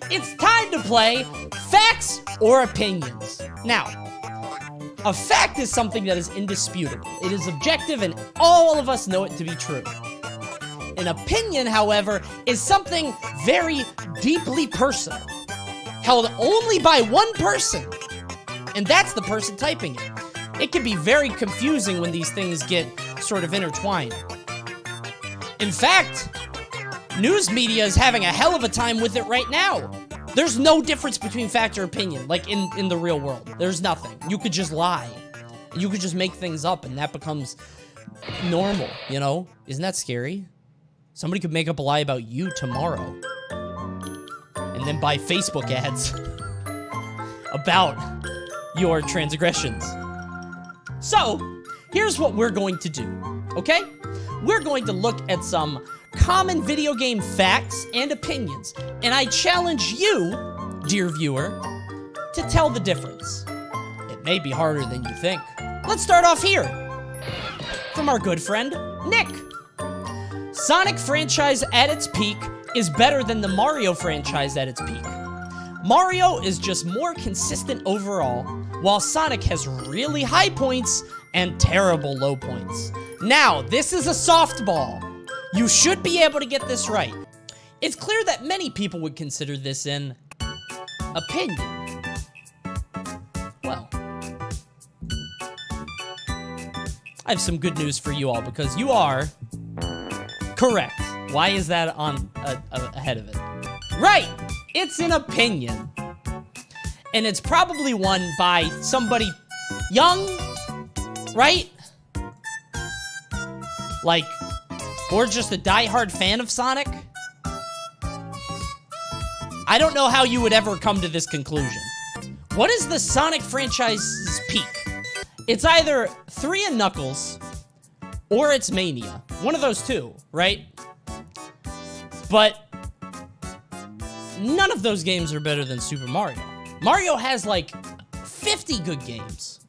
It's time to play Facts or Opinions. Now, a fact is something that is indisputable. It is objective and all of us know it to be true. An opinion, however, is something very deeply personal, held only by one person, and that's the person typing it. It can be very confusing when these things get sort of intertwined. In fact, news media is having a hell of a time with it right now. There's no difference between fact or opinion, like in the real world. There's nothing. You could just lie. You could just make things up, and that becomes normal, you know? Isn't that scary? Somebody could make up a lie about you tomorrow. And then buy Facebook ads about your transgressions. So, here's what we're going to do, okay? We're going to look at some common video game facts and opinions, and I challenge you, dear viewer, to tell the difference. It may be harder than you think. Let's start off here. From our good friend, Nick. Sonic franchise at its peak is better than the Mario franchise at its peak. Mario is just more consistent overall, while Sonic has really high points and terrible low points. Now, this is a softball. You should be able to get this right. It's clear that many people would consider this an opinion. Well, I have some good news for you all because you are correct. Why is that on ahead of it? Right, it's an opinion. And it's probably won by somebody young, right? Like, or just a diehard fan of Sonic? I don't know how you would ever come to this conclusion. What is the Sonic franchise's peak? It's either 3 and Knuckles, or it's Mania. One of those two, right? But none of those games are better than Super Mario. Mario has like 50 good games.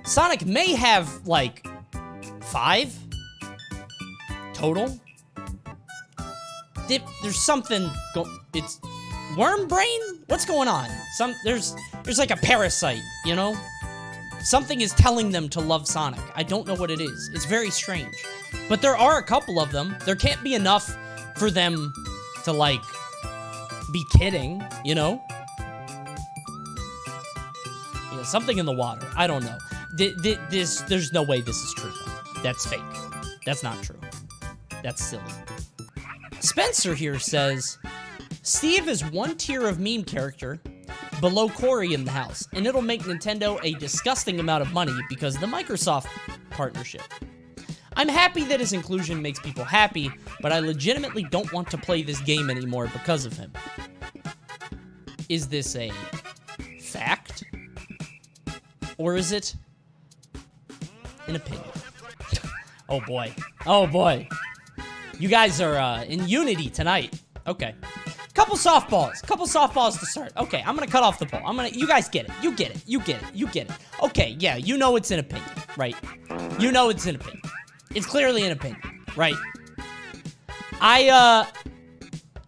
Sonic may have like 5 total. There's something it's worm brain? What's going on? There's like a parasite, you know? Something is telling them to love Sonic. I don't know what it is. It's very strange. But there are a couple of them. There can't be enough for them to, like, be kidding, you know? Yeah, something in the water. I don't know. There's no way this is true, though. That's fake. That's not true. That's silly. Spencer here says, Steve is one tier of meme character below Corey in the house, and it'll make Nintendo a disgusting amount of money because of the Microsoft partnership. I'm happy that his inclusion makes people happy, but I legitimately don't want to play this game anymore because of him. Is this a fact? Or is it an opinion? Oh boy. Oh boy. You guys are in unity tonight. Okay. Couple softballs to start. Okay, I'm gonna cut off the ball. You guys get it. You get it. You get it. You get it. Okay, yeah, you know it's an opinion, right? You know it's an opinion. It's clearly an opinion, right?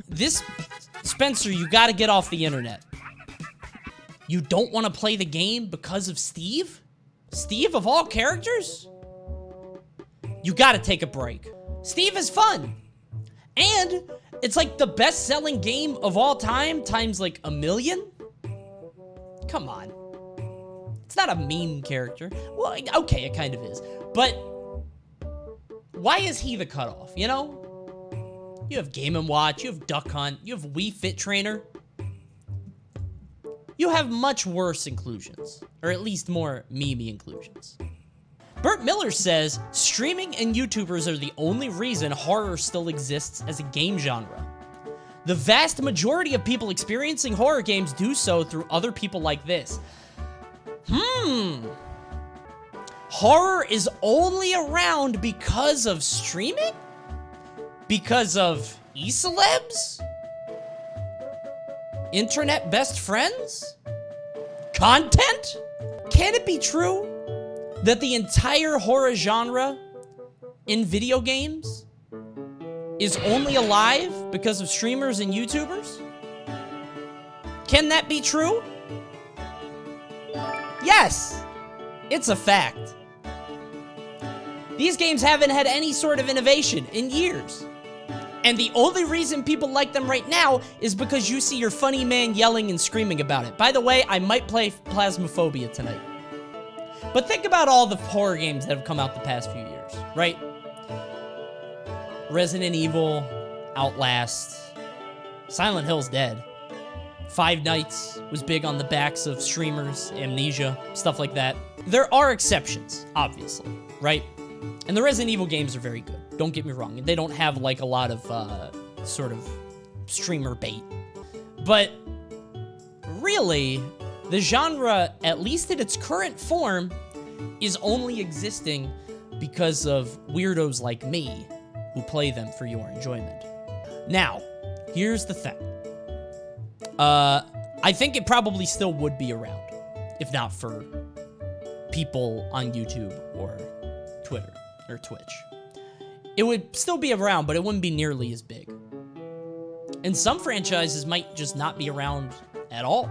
This, Spencer, you gotta get off the internet. You don't want to play the game because of Steve? Steve of all characters? You gotta take a break. Steve is fun. And it's like the best-selling game of all time times like 1 million? Come on. It's not a meme character. Well, okay, it kind of is. But why is he the cutoff, you know? You have Game & Watch, you have Duck Hunt, you have Wii Fit Trainer. You have much worse inclusions, or at least more meme inclusions. Burt Miller says, streaming and YouTubers are the only reason horror still exists as a game genre. The vast majority of people experiencing horror games do so through other people like this. Horror is only around because of streaming? Because of e-celebs? Internet best friends? Content? Can it be true that the entire horror genre in video games is only alive because of streamers and YouTubers? Can that be true? Yes, it's a fact. These games haven't had any sort of innovation in years. And the only reason people like them right now is because you see your funny man yelling and screaming about it. By the way, I might play Phasmophobia tonight. But think about all the horror games that have come out the past few years, right? Resident Evil, Outlast, Silent Hill's dead. Five Nights was big on the backs of streamers, Amnesia, stuff like that. There are exceptions, obviously, right? And the Resident Evil games are very good. Don't get me wrong. They don't have, like, a lot of, sort of streamer bait. But, really, the genre, at least in its current form, is only existing because of weirdos like me who play them for your enjoyment. Now, here's the thing. I think it probably still would be around, if not for people on YouTube or Twitter or Twitch. It would still be around, but it wouldn't be nearly as big. And some franchises might just not be around at all.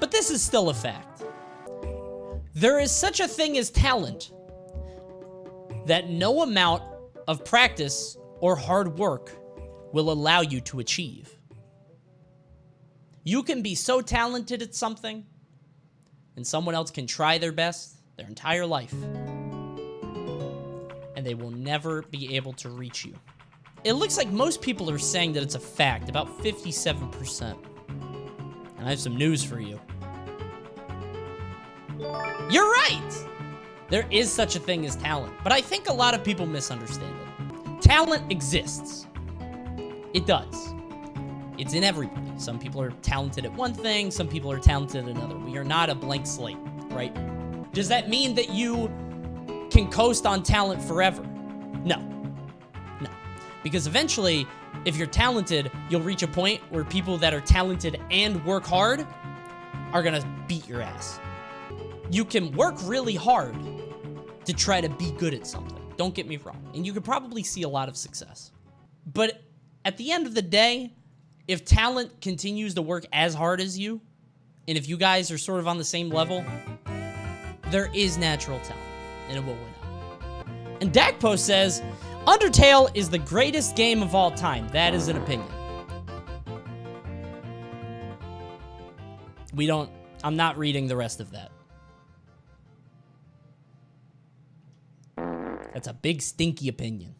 But this is still a fact. There is such a thing as talent that no amount of practice or hard work will allow you to achieve. You can be so talented at something, and someone else can try their best their entire life, and they will never be able to reach you. It looks like most people are saying that it's a fact, about 57%. And I have some news for you. You're right! There is such a thing as talent, but I think a lot of people misunderstand it. Talent exists. It does. It's in everybody. Some people are talented at one thing, some people are talented at another. We are not a blank slate, right? Does that mean that you can coast on talent forever? No. No. Because eventually, if you're talented, you'll reach a point where people that are talented and work hard are gonna beat your ass. You can work really hard to try to be good at something. Don't get me wrong. And you could probably see a lot of success. But at the end of the day, if talent continues to work as hard as you, and if you guys are sort of on the same level, there is natural talent, and it will win out. And Dakpo says, Undertale is the greatest game of all time. That is an opinion. I'm not reading the rest of that. That's a big, stinky opinion.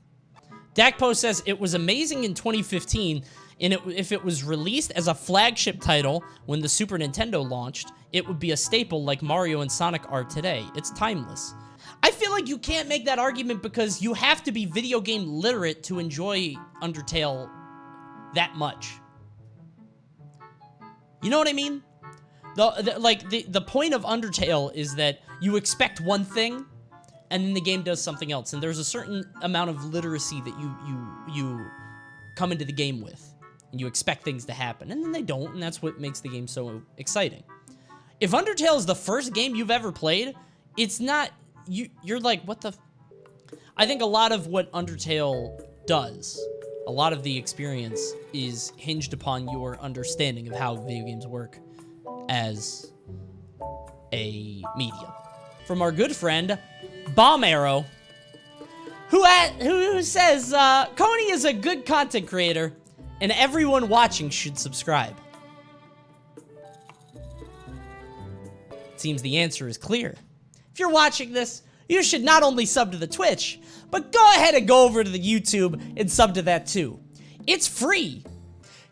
Dakpo says it was amazing in 2015, and if it was released as a flagship title when the Super Nintendo launched, it would be a staple like Mario and Sonic are today. It's timeless. I feel like you can't make that argument because you have to be video game literate to enjoy Undertale that much. You know what I mean? The point of Undertale is that you expect one thing, and then the game does something else. And there's a certain amount of literacy that you come into the game with. And you expect things to happen. And then they don't, and that's what makes the game so exciting. If Undertale is the first game you've ever played, it's not... You're like, what the... I think a lot of what Undertale does, a lot of the experience, is hinged upon your understanding of how video games work as a medium. From our good friend... Bomb Arrow, who says, CONEY is a good content creator, and everyone watching should subscribe. It seems the answer is clear. If you're watching this, you should not only sub to the Twitch, but go ahead and go over to the YouTube and sub to that too. It's free.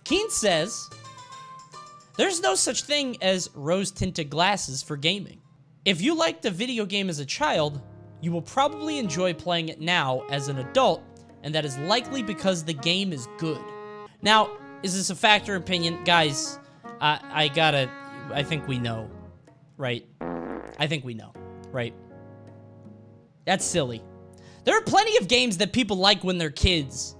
Keen says, there's no such thing as rose-tinted glasses for gaming. If you liked a video game as a child, you will probably enjoy playing it now as an adult, and that is likely because the game is good. Now, is this a fact or opinion? Guys, I think we know, right? I think we know, right? That's silly. There are plenty of games that people like when they're kids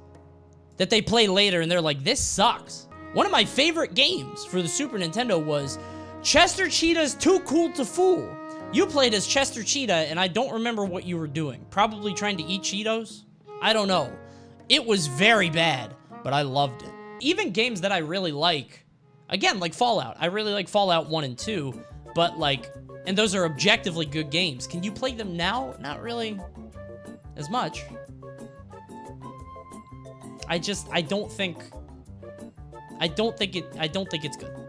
that they play later and they're like, this sucks. One of my favorite games for the Super Nintendo was Chester Cheetah's Too Cool to Fool. You played as Chester Cheetah, and I don't remember what you were doing. Probably trying to eat Cheetos? I don't know. It was very bad, but I loved it. Even games that I really like, again, like Fallout. I really like Fallout 1 and 2, but like, and those are objectively good games. Can you play them now? Not really as much. I don't think it's good.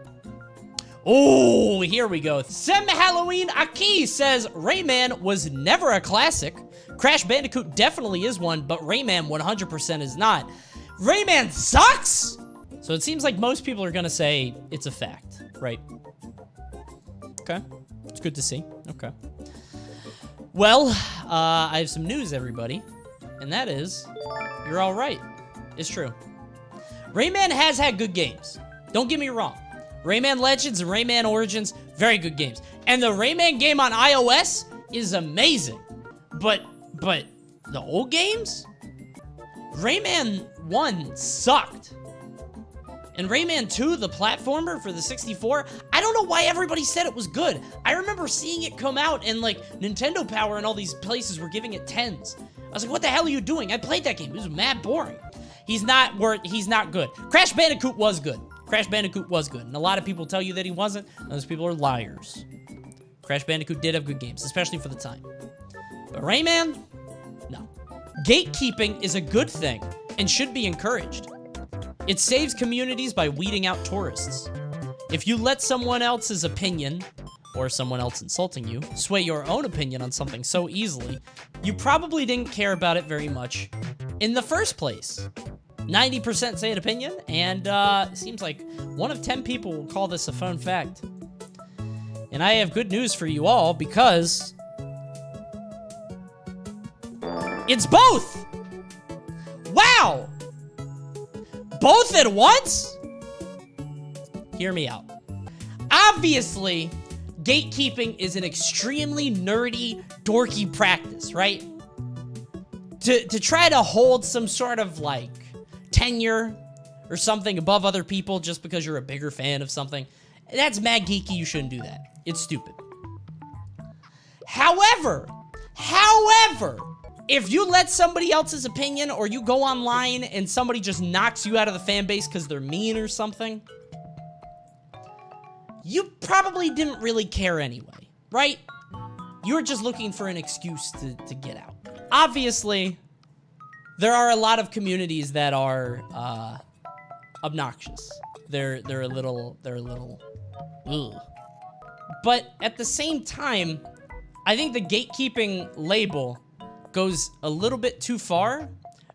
Oh, here we go. Sem Halloween Aki says, Rayman was never a classic. Crash Bandicoot definitely is one, but Rayman 100% is not. Rayman sucks! So it seems like most people are gonna say it's a fact, right? Okay, it's good to see, okay. Well, I have some news, everybody, and that is, you're all right. It's true. Rayman has had good games. Don't get me wrong. Rayman Legends and Rayman Origins, very good games. And the Rayman game on iOS is amazing. But the old games? Rayman 1 sucked. And Rayman 2, the platformer for the 64, I don't know why everybody said it was good. I remember seeing it come out and like Nintendo Power and all these places were giving it 10s. I was like, what the hell are you doing? I played that game. It was mad boring. He's not good. Crash Bandicoot was good. Crash Bandicoot was good. And a lot of people tell you that he wasn't. Those people are liars. Crash Bandicoot did have good games, especially for the time. But Rayman? No. Gatekeeping is a good thing and should be encouraged. It saves communities by weeding out tourists. If you let someone else's opinion, or someone else insulting you, sway your own opinion on something so easily, you probably didn't care about it very much in the first place. 90% say an opinion, and it seems like 1 of 10 people will call this a fun fact. And I have good news for you all, because it's both! Wow! Both at once? Hear me out. Obviously, gatekeeping is an extremely nerdy, dorky practice, right? To try to hold some sort of, like, tenure or something above other people just because you're a bigger fan of something. That's mad geeky. You shouldn't do that. It's stupid. However, if you let somebody else's opinion or you go online and somebody just knocks you out of the fan base because they're mean or something, you probably didn't really care anyway, right? You were just looking for an excuse to get out. Obviously, there are a lot of communities that are obnoxious. They're a little ugh. But at the same time, I think the gatekeeping label goes a little bit too far,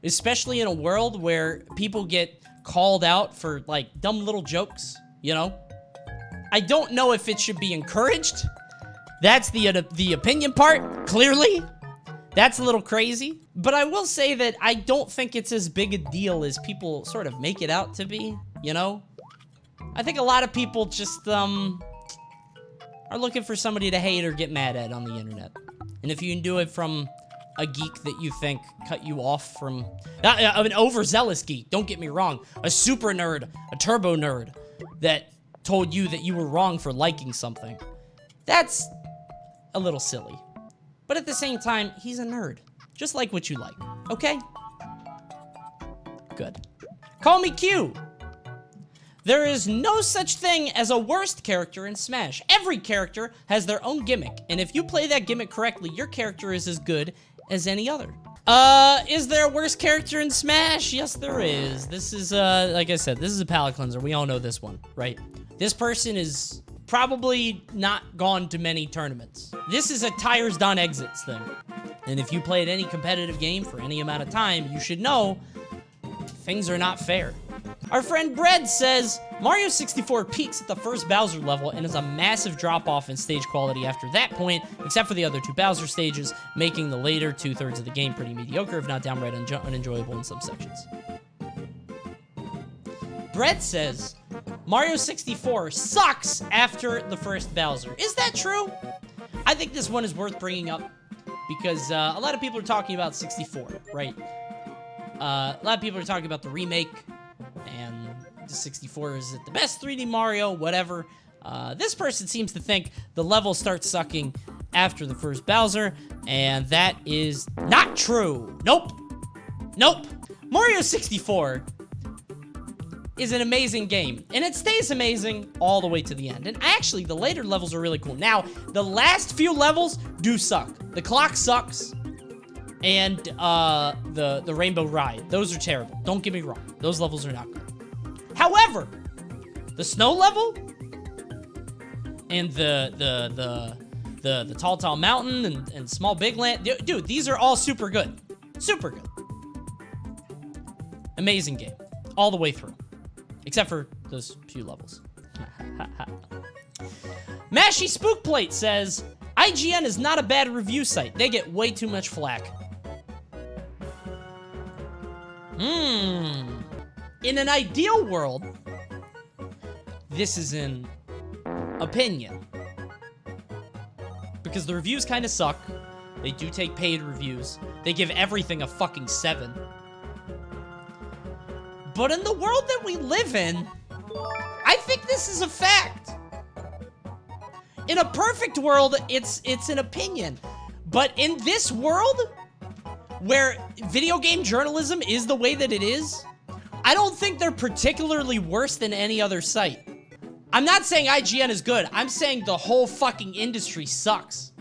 especially in a world where people get called out for like dumb little jokes, you know? I don't know if it should be encouraged. That's the opinion part, clearly. That's a little crazy. But I will say that I don't think it's as big a deal as people sort of make it out to be, you know? I think a lot of people just, are looking for somebody to hate or get mad at on the internet. And if you can do it from a geek that you think cut you off from... an overzealous geek, don't get me wrong. A super nerd, a turbo nerd that told you that you were wrong for liking something. That's a little silly. But at the same time, he's a nerd. Just like what you like, okay? Good. Call me Q. There is no such thing as a worst character in Smash. Every character has their own gimmick, and if you play that gimmick correctly, your character is as good as any other. Is there a worst character in Smash? Yes, there is. This is, like I said, this is a palate cleanser. We all know this one, right? This person is probably not gone to many tournaments. This is a tires done exits thing. And if you played any competitive game for any amount of time, you should know things are not fair. Our friend Bread says, Mario 64 peaks at the first Bowser level and is a massive drop-off in stage quality after that point, except for the other two Bowser stages, making the later two-thirds of the game pretty mediocre, if not downright unenjoyable in some sections. Bread says, Mario 64 sucks after the first Bowser. Is that true? I think this one is worth bringing up because a lot of people are talking about 64, right? A lot of people are talking about the remake, and the 64 is the best 3D Mario, whatever. This person seems to think the level starts sucking after the first Bowser, and that is not true. Nope. Nope. Mario 64 is an amazing game, and it stays amazing all the way to the end. And actually, the later levels are really cool. Now, the last few levels do suck. The clock sucks, and the Rainbow Ride. Those are terrible. Don't get me wrong. Those levels are not good. However, the snow level and the Tall Mountain and Small Big Land, dude, these are all super good. Super good. Amazing game. All the way through. Except for those few levels. Mashy Spookplate says, IGN is not a bad review site. They get way too much flack. In an ideal world, this is an opinion. Because the reviews kind of suck. They do take paid reviews. They give everything a fucking 7. But in the world that we live in, I think this is a fact. In a perfect world, it's an opinion. But in this world, where video game journalism is the way that it is, I don't think they're particularly worse than any other site. I'm not saying IGN is good. I'm saying the whole fucking industry sucks.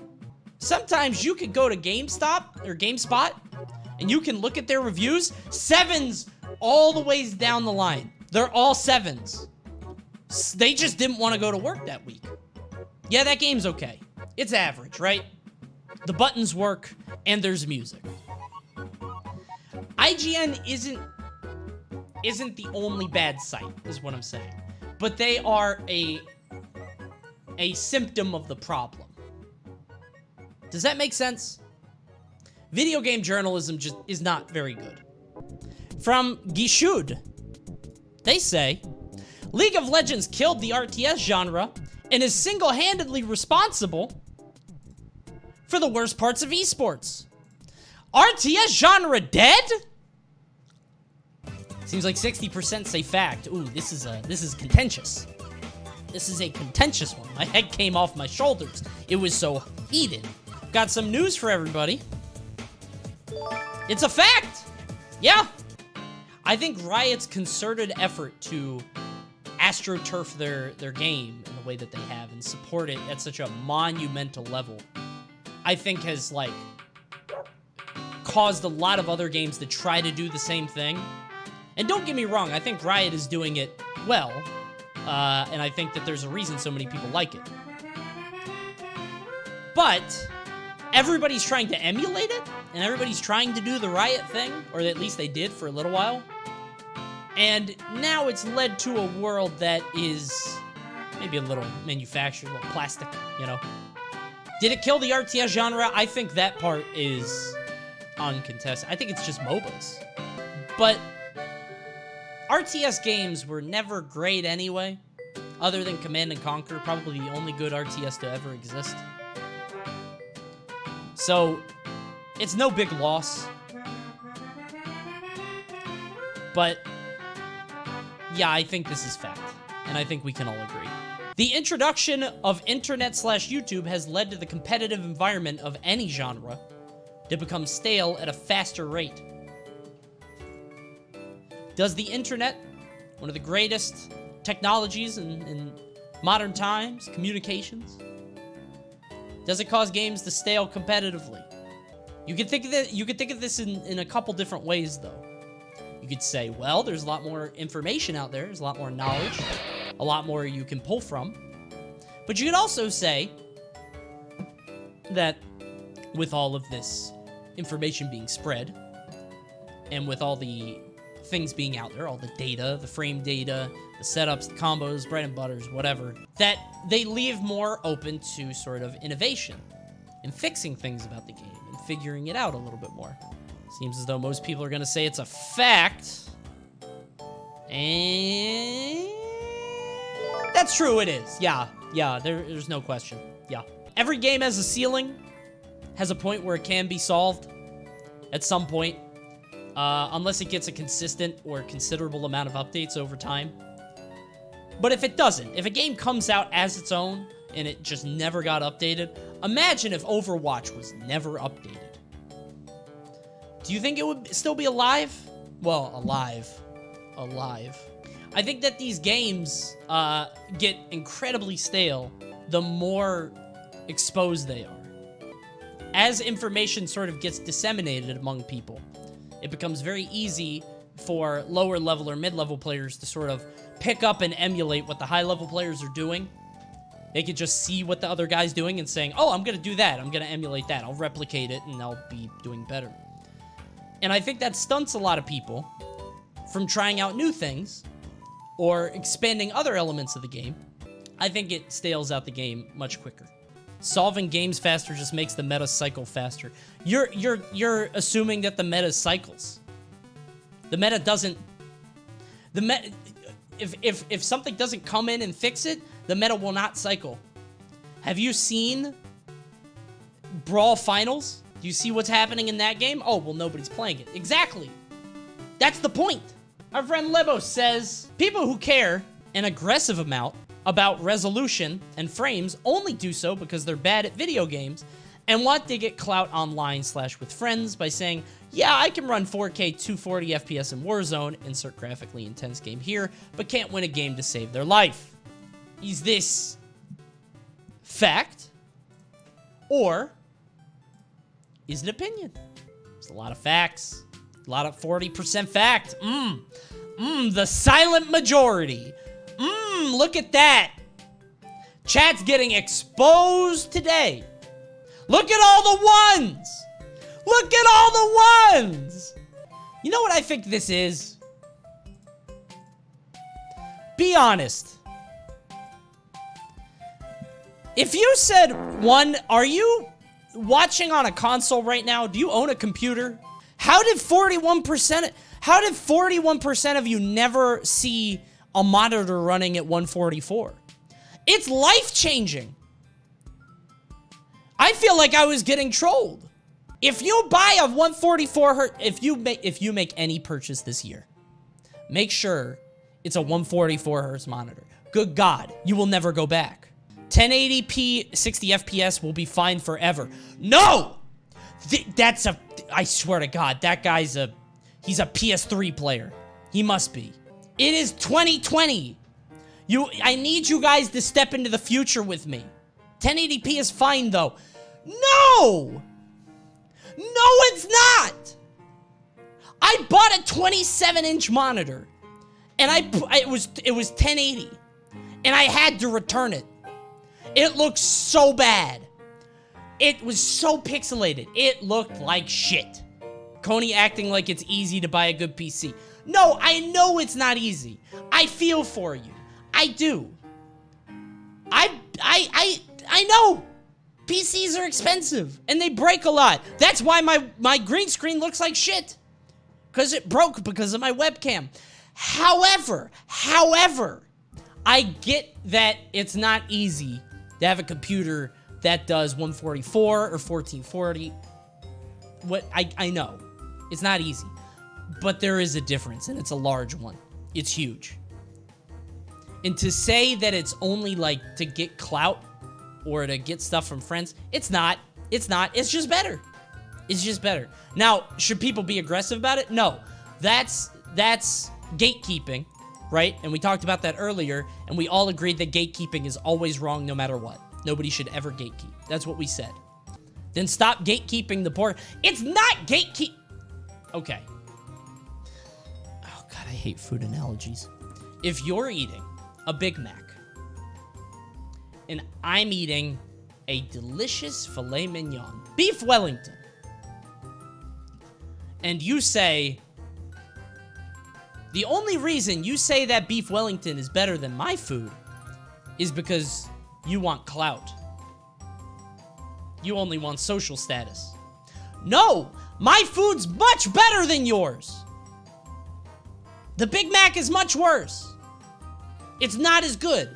Sometimes you could go to GameStop or GameSpot, and you can look at their reviews. 7s all the ways down the line. They're all 7s. They just didn't want to go to work that week. Yeah, that game's okay. It's average, right? The buttons work, and there's music. IGN isn't the only bad site, is what I'm saying. But they are a symptom of the problem. Does that make sense? Video game journalism just is not very good. From Gishud, they say, League of Legends killed the RTS genre and is single-handedly responsible for the worst parts of esports. RTS genre dead? Seems like 60% say fact. Ooh, this is contentious. This is a contentious one. My head came off my shoulders. It was so heated. Got some news for everybody. It's a fact. Yeah. I think Riot's concerted effort to astroturf their game in the way that they have and support it at such a monumental level, I think has, like, caused a lot of other games to try to do the same thing. And don't get me wrong, I think Riot is doing it well, and I think that there's a reason so many people like it. But everybody's trying to emulate it, and everybody's trying to do the Riot thing, or at least they did for a little while. And now it's led to a world that is maybe a little manufactured, a little plastic, you know. Did it kill the RTS genre? I think that part is uncontested. I think it's just MOBAs. But RTS games were never great anyway, other than Command & Conquer, probably the only good RTS to ever exist. So, it's no big loss. But yeah, I think this is fact, and I think we can all agree. The introduction of internet/YouTube has led to the competitive environment of any genre to become stale at a faster rate. Does the internet, one of the greatest technologies in modern times, communications, does it cause games to stale competitively? You could think of this in a couple different ways, though. You could say, well, there's a lot more information out there. There's a lot more knowledge. A lot more you can pull from. But you could also say that with all of this information being spread, and with all the things being out there, all the data, the frame data, the setups, the combos, bread and butters, whatever, that they leave more open to sort of innovation and fixing things about the game and figuring it out a little bit more. Seems as though most people are going to say it's a fact. And that's true, it is. Yeah, there's no question. Yeah. Every game has a ceiling, has a point where it can be solved at some point, unless it gets a consistent or considerable amount of updates over time. But if it doesn't, if a game comes out as its own and it just never got updated, imagine if Overwatch was never updated. Do you think it would still be alive? Well, alive. I think that these games get incredibly stale the more exposed they are. As information sort of gets disseminated among people, it becomes very easy for lower level or mid-level players to sort of pick up and emulate what the high-level players are doing. They could just see what the other guy's doing and saying, oh, I'm going to do that. I'm going to emulate that. I'll replicate it, and I'll be doing better. And I think that stunts a lot of people from trying out new things or expanding other elements of the game. I think it stales out the game much quicker. Solving games faster just makes the meta cycle faster. You're assuming that the meta cycles. The meta doesn't. If something doesn't come in and fix it, the meta will not cycle. Have you seen Brawl Finals? Do you see what's happening in that game? Oh, well, nobody's playing it. Exactly. That's the point. Our friend Lebo says, people who care an aggressive amount about resolution and frames only do so because they're bad at video games and want to get clout online / with friends by saying, yeah, I can run 4K 240 FPS in Warzone, insert graphically intense game here, but can't win a game to save their life. Is this fact or is it opinion? There's a lot of facts. A lot of 40% fact. The silent majority. Look at that. Chat's getting exposed today. Look at all the ones. Look at all the ones. You know what I think this is? Be honest. If you said one, are you watching on a console right now? Do you own a computer? How did 41% of you never see a monitor running at 144? It's life-changing. I feel like I was getting trolled. If you buy a 144 hertz, if you make any purchase this year, make sure it's a 144 hertz monitor. Good God, you will never go back. 1080p 60 FPS will be fine forever. No! I swear to God, that guy's he's a PS3 player. He must be. It is 2020. I need you guys to step into the future with me. 1080p is fine though. No! No, it's not! I bought a 27-inch monitor and it was 1080 and I had to return it. It looked so bad. It was so pixelated. It looked like shit. CONEY acting like it's easy to buy a good PC. No, I know it's not easy. I feel for you. I do. I know. PCs are expensive and they break a lot. That's why my green screen looks like shit. Because it broke because of my webcam. However, I get that it's not easy to have a computer that does 144 or 1440. I know. It's not easy. But there is a difference, and it's a large one. It's huge. And to say that it's only like to get clout or to get stuff from friends, it's not. It's not. It's just better. It's just better. Now, should people be aggressive about it? No. That's gatekeeping, right? And we talked about that earlier, and we all agreed that gatekeeping is always wrong no matter what. Nobody should ever gatekeep. That's what we said. Then stop gatekeeping the poor. It's not gatekeep. Okay. Oh, God, I hate food analogies. If you're eating a Big Mac and I'm eating a delicious filet mignon, beef Wellington, and you say, the only reason you say that beef Wellington is better than my food is because you want clout. You only want social status. No, my food's much better than yours. The Big Mac is much worse. It's not as good.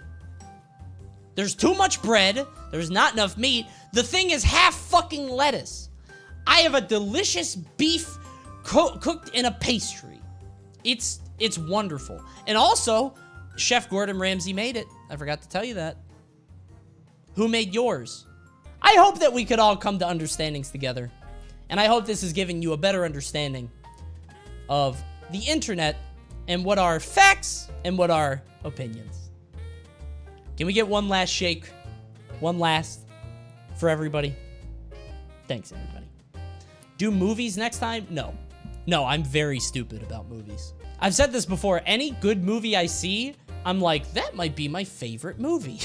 There's too much bread. There's not enough meat. The thing is half fucking lettuce. I have a delicious beef cooked in a pastry. It's wonderful. And also, Chef Gordon Ramsay made it. I forgot to tell you that. Who made yours? I hope that we could all come to understandings together. And I hope this is giving you a better understanding of the internet and what are facts and what are opinions. Can we get one last shake? One last for everybody? Thanks, everybody. Do movies next time? No. No, I'm very stupid about movies. I've said this before. Any good movie I see, I'm like, that might be my favorite movie.